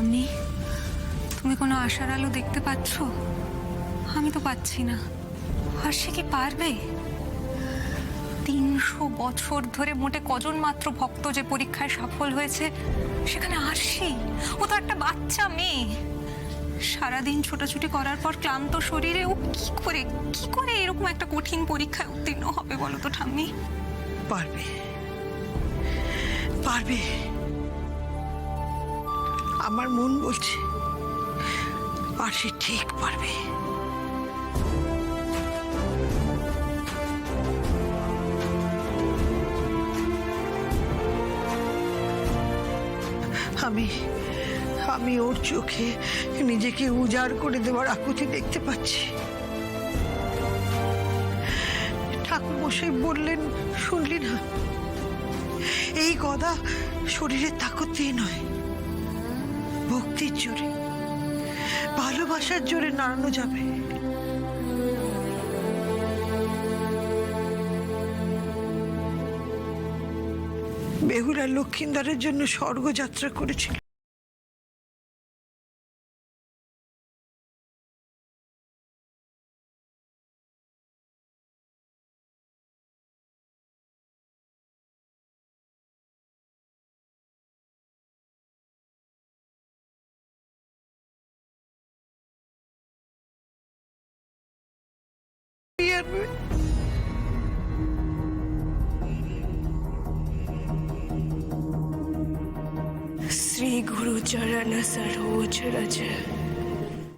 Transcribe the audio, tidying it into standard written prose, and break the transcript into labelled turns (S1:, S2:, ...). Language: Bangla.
S1: ঠাম্মি, তুমি কোনো আশার আলো দেখতে পাচ্ছ? আমি তো পাচ্ছি না। আর সে কি পারবে? 300 বছর ধরে মোটে কজন মাত্র ভক্ত যে পরীক্ষায় সফল হয়েছে, সেখানে আরশি, ও তো একটা বাচ্চা মেয়ে। সারাদিন ছোটাছুটি করার পর ক্লান্ত শরীরে ও কি করে এরকম একটা কঠিন পরীক্ষায় উত্তীর্ণ হবে বলো তো ঠাম্মি?
S2: পারবে, পারবে। আমার মন বলছে আরশি ঠিক পারবে। আমি ওর চোখে নিজেকে উজাড় করে দেওয়ার আকুতি দেখতে পাচ্ছি। ঠাকুর মশাই বললেন, শুনলি না? এই গদা শরীরের তাকত দিয়ে নয়, ভক্তির জোরে, ভালোবাসার জোরে নাড়ানো যাবে। বেহুলা লক্ষিন্দরের জন্য স্বর্গযাত্রা করেছিল।
S1: श्री गुरु चरण सरोज रज